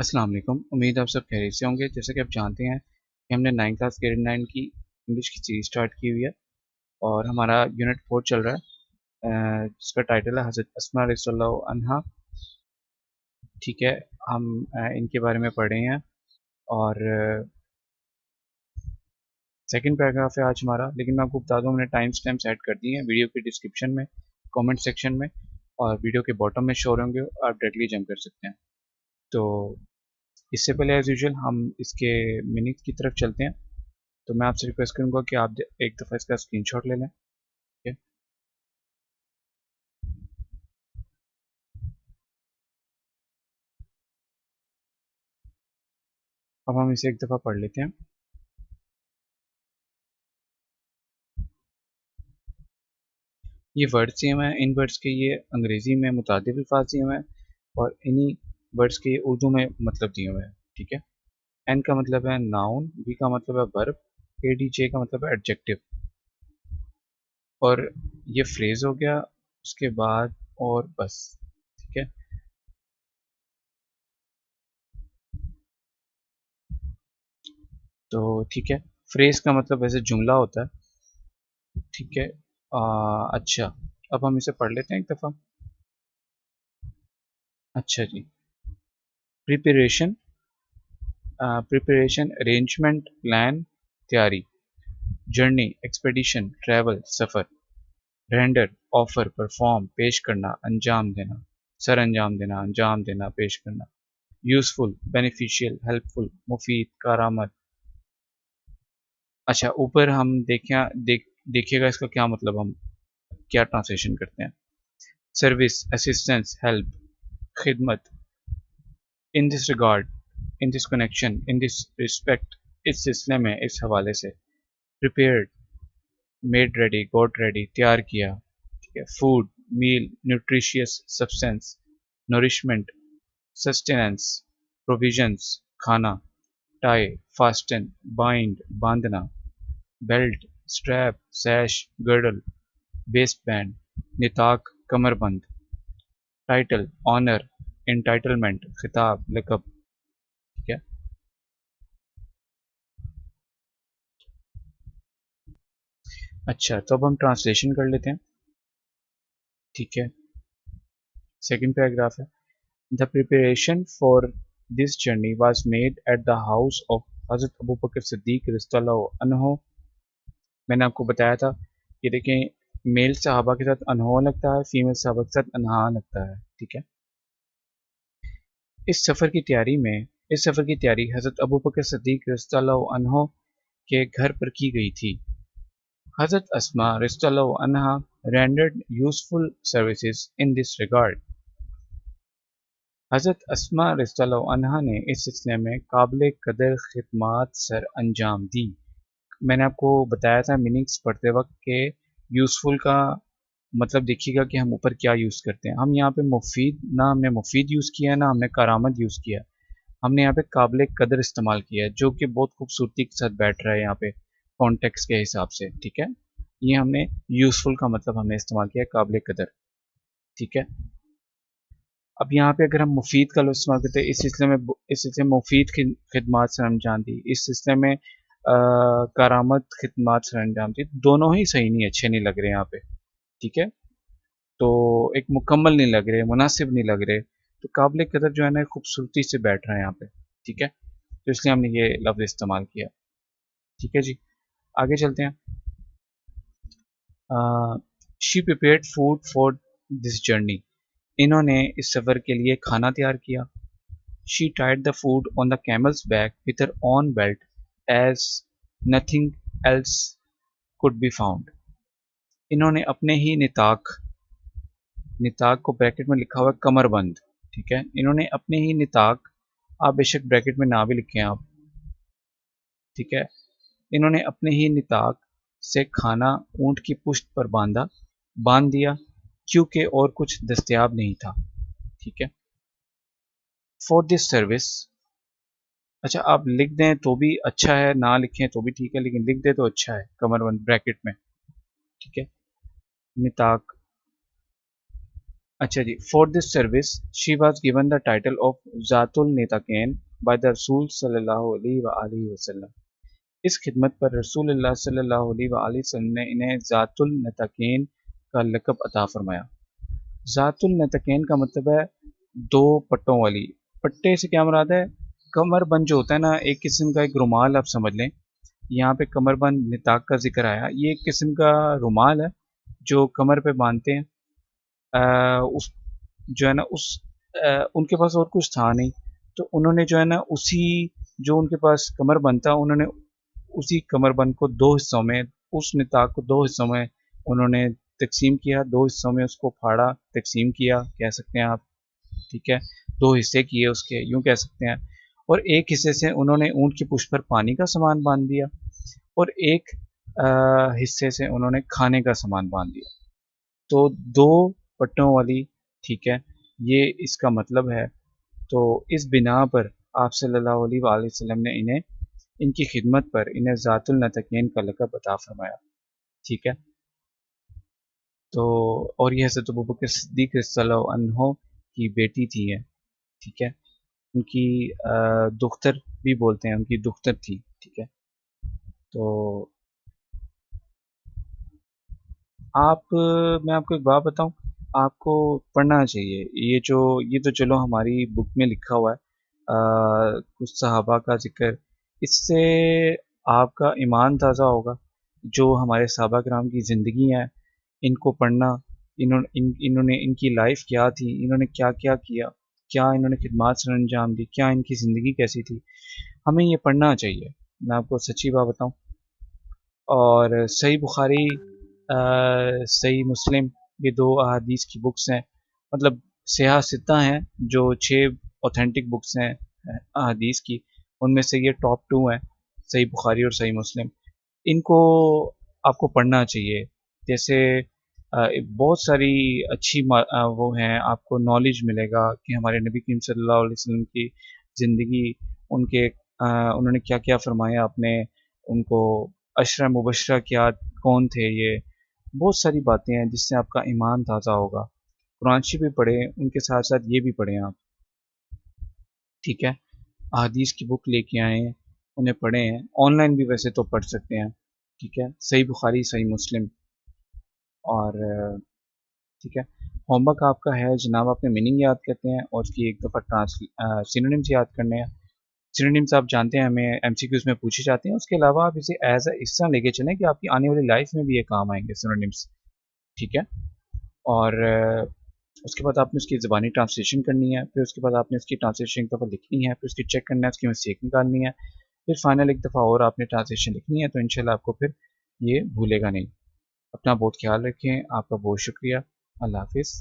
अस्सलाम वालेकुम। उम्मीद आप सब खैरियत से होंगे। जैसे कि आप जानते हैं कि हमने 9 क्लास ग्रेड 9 की इंग्लिश की सीरीज स्टार्ट की हुई है और हमारा यूनिट 4 चल रहा है, जिसका टाइटल है हज़रत अस्मा रज़ियल्लाहु अन्हा। ठीक है, हम इनके बारे में पढ़ रहे हैं और सेकंड पैराग्राफ है आज हमारा। लेकिन मैं आपको बता दूं, हमने टाइम स्टैम्प सेट कर दिए हैं वीडियो के डिस्क्रिप्शन में, कमेंट सेक्शन में और वीडियो के बॉटम में शो होंगे। आप डायरेक्टली जंप कर सकते हैं। तो इससे पहले एज यूजुअल हम इसके मीनिंग की तरफ चलते हैं। तो मैं आपसे रिक्वेस्ट करूंगा कि आप एक दफ़ा इसका स्क्रीनशॉट ले लें। ठीक है, अब हम इसे एक दफ़ा पढ़ लेते हैं। ये वर्ड्स दिए हुए हैं, इन वर्ड्स के ये अंग्रेज़ी में मुतादिल अल्फाज दिए हुए हैं और इन्हीं वर्ड्स के उर्दू में मतलब दिए हुए हैं। ठीक है, एन का मतलब है नाउन, बी का मतलब है वर्ब, ए डी जे का मतलब है एडजेक्टिव। और ये फ्रेज हो गया, उसके बाद और बस। ठीक है, तो ठीक है, फ्रेज का मतलब वैसे जुमला होता है। ठीक है, अच्छा, अब हम इसे पढ़ लेते हैं एक दफ़ा। अच्छा जी, प्रिपरेशन, प्रिपरेशन अरेंजमेंट प्लान तैयारी, जर्नी एक्सपेडिशन ट्रैवल सफ़र, रेंडर ऑफर परफॉर्म पेश करना अंजाम देना, सर अंजाम देना अंजाम देना पेश करना, यूजफुल बेनिफिशियल हेल्पफुल मुफीद कारआमद। अच्छा, ऊपर हम देखिएगा इसका क्या मतलब, हम क्या ट्रांसलेशन करते हैं। सर्विस असिस्टेंस हेल्प खिदमत, in this regard in this connection in this respect, इस सिलसिले में इस हवाले से, prepared made ready got ready तैयार किया। ठीक है, food meal nutritious substance nourishment sustenance provisions खाना, टाई फास्टन बाइंड बांधना, belt strap sash girdle, waistband निताक कमरबंद, टाइटल ऑनर एंटाइटलमेंट खिताब लकब। ठीक है, अच्छा तो अब हम ट्रांसलेशन कर लेते हैं। ठीक है, सेकंड पैराग्राफ है। The preparation for this journey was made at the house of हज़रत अबू बकर सिद्दीक रज़ियल्लाहु अन्हु। मैंने आपको बताया था कि देखें, मेल सहाबा के साथ अनहो लगता है, फीमेल सहाबा के साथ अनहा लगता है। ठीक है, इस सफ़र की तैयारी में इस सफ़र की तैयारी हज़रत अबू बकर सिद्दीक रज़ियल्लाहु अन्हु के घर पर की गई थी। हज़रत अस्मा रज़ियल्लाहु अन्हा rendered useful services in this regard. हज़रत अस्मा रज़ियल्लाहु अन्हा ने इस सिलसिले में काबिल कदर खिदमात सर अंजाम दी। मैंने आपको बताया था मीनिंग्स पढ़ते वक्त के यूज़फुल का मतलब देखिएगा कि हम ऊपर क्या यूज़ करते हैं। हम यहाँ पे मुफीद, ना हमने मुफीद यूज़ किया है ना हमने करामत यूज़ किया है। हमने यहाँ पे काबिल कदर इस्तेमाल किया है, जो कि बहुत खूबसूरती के साथ बैठ रहा है यहाँ पे कॉन्टेक्स्ट के हिसाब से। ठीक है, ये हमने यूज़फुल का मतलब हमने इस्तेमाल किया है काबिल कदर। ठीक है, अब यहाँ पे अगर हम मुफीद का लफ्ज़ इस्तेमाल करते हैं इस सिलसिले में मुफीद खिदमात सर अंजाम दी, इस सिलसिले में करामत खिदमात सर अंजाम दी, दोनों ही सही नहीं, अच्छे नहीं लग रहे यहाँ पे। ठीक है, तो एक मुकम्मल नहीं लग रहे, मुनासिब नहीं लग रहे। तो काबिल कदर जो है ना खूबसूरती से बैठ रहा है यहाँ पे। ठीक है, तो इसलिए हमने ये लफ्ज़ इस्तेमाल किया। ठीक है जी, आगे चलते हैं। She prepared food for this journey, इन्होंने इस सफ़र के लिए खाना तैयार किया। She tied the food on the camel's back with her own belt as nothing else could be found, इन्होंने अपने ही निताक, निताक को ब्रैकेट में लिखा हुआ है कमरबंद। ठीक है, इन्होंने अपने ही निताक, आप बेशक ब्रैकेट में ना भी लिखें आप। ठीक है, इन्होंने अपने ही निताक से खाना ऊंट की पुश्त पर बांध दिया क्योंकि और कुछ दस्तयाब नहीं था। ठीक है, फॉर दिस सर्विस, अच्छा आप लिख दें तो भी अच्छा है, ना लिखें तो भी ठीक है, लेकिन लिख दे तो अच्छा है कमरबंद ब्रैकेट में। ठीक है, निताक अच्छा जी, for this service she was given the title of जातुल नेताकैन बाय द रसूल सल्लल्लाहु अलैहि वसल्लम। इस खिदमत पर रसूलुल्लाह सल्लल्लाहु अलैहि वसल्लम ने इन्हें जातुल नतकैन का लक़ब अता फरमाया। जातुल नतकैन का मतलब है दो पट्टों वाली। पट्टे से क्या मुराद है? कमरबंद जो होता है ना, एक किस्म का एक रुमाल आप समझ लें। यहाँ पे कमरबंद निताक का जिक्र आया, ये एक किस्म का रुमाल है जो कमर पे बांधते हैं। उस जो है ना उस उनके पास और कुछ था नहीं, तो उन्होंने जो है ना उसी जो उनके पास कमरबंद था, उन्होंने उसी कमरबंद को दो हिस्सों में, उस निताक को दो हिस्सों में उन्होंने तकसीम किया, दो हिस्सों में उसको फाड़ा, तकसीम किया कह सकते हैं आप। ठीक है, दो हिस्से किए उसके, यूं कह सकते हैं। और एक हिस्से से उन्होंने ऊंट की पुष्ट पर पानी का सामान बांध दिया, और एक हिस्से से उन्होंने खाने का सामान बांध दिया। तो दो पट्टों वाली, ठीक है, ये इसका मतलब है। तो इस बिना पर आप सल्लल्लाहु अलैहि वसल्लम ने इन्हें, इनकी खिदमत पर इन्हें ज़ातुल नतकैन का लक़ब अता फरमाया। ठीक है, तो और ये हज़रत अबू बकर सिद्दीक़ रज़ियल्लाहु अन्हो की बेटी थी ये। ठीक है, उनकी दुख्तर भी बोलते हैं, उनकी दुख्तर थी। ठीक है, तो मैं आपको एक बात बताऊं, आपको पढ़ना चाहिए ये तो चलो हमारी बुक में लिखा हुआ है, कुछ सहाबा का जिक्र, इससे आपका ईमान ताज़ा होगा। जो हमारे सहाबा किराम की ज़िंदगी है, इनको पढ़ना, इन्होंने इनकी लाइफ क्या थी, इन्होंने क्या क्या किया, क्या इन्होंने खिदमत सर अंजाम दी, क्या इनकी ज़िंदगी कैसी थी, हमें ये पढ़ना चाहिए। मैं आपको सच्ची बात बताऊं, और सही बुखारी, सही मुस्लिम, ये दो अहादीस की बुक्स हैं, मतलब सियाह सित्ता हैं, जो छः ऑथेंटिक बुक्स हैं अहादीस की, उनमें से ये टॉप टू हैं, सही बुखारी और सही मुस्लिम। इनको आपको पढ़ना चाहिए। जैसे बहुत सारी अच्छी वो हैं, आपको नॉलेज मिलेगा कि हमारे नबी करीम सल्लल्लाहु अलैहि वसल्लम की ज़िंदगी, उनके उन्होंने क्या क्या फरमाया अपने, उनको अशरा मुबशरा क्या, कौन थे ये, बहुत सारी बातें हैं जिससे आपका ईमान ताज़ा होगा। कुरान शरीफ भी पढ़ें, उनके साथ साथ ये भी पढ़ें आप। ठीक है, अहादीस की बुक लेके आए हैं, उन्हें पढ़ें, ऑनलाइन भी वैसे तो पढ़ सकते हैं। ठीक है, सही बुखारी सही मुस्लिम। और ठीक है, होमवर्क आपका है जनाब, आपने मीनिंग याद करते हैं और उसकी एक दफ़ा सिनोनिम्स याद करने हैं। सिनोनिम्स आप जानते हैं हमें एमसीक्यूज़ में पूछे जाते हैं, उसके अलावा आप इसे एज अ इस तरह लेके चलें कि आपकी आने वाली लाइफ में भी ये काम आएंगे सिनोनिम्स। ठीक है, और उसके बाद आपने उसकी ज़बानी ट्रांसलेशन करनी है, फिर उसके बाद आपने उसकी ट्रांसलेशन एक दफ़ा लिखनी है, फिर उसकी चेक करना है, उसकी मिस्टेक निकालनी है, फिर फाइनल एक दफ़ा और आपने ट्रांसलेशन लिखनी है, तो इंशाल्लाह आपको फिर ये भूलेगा नहीं। अपना बहुत ख्याल रखें, आपका बहुत शुक्रिया। अल्लाह हाफिज़।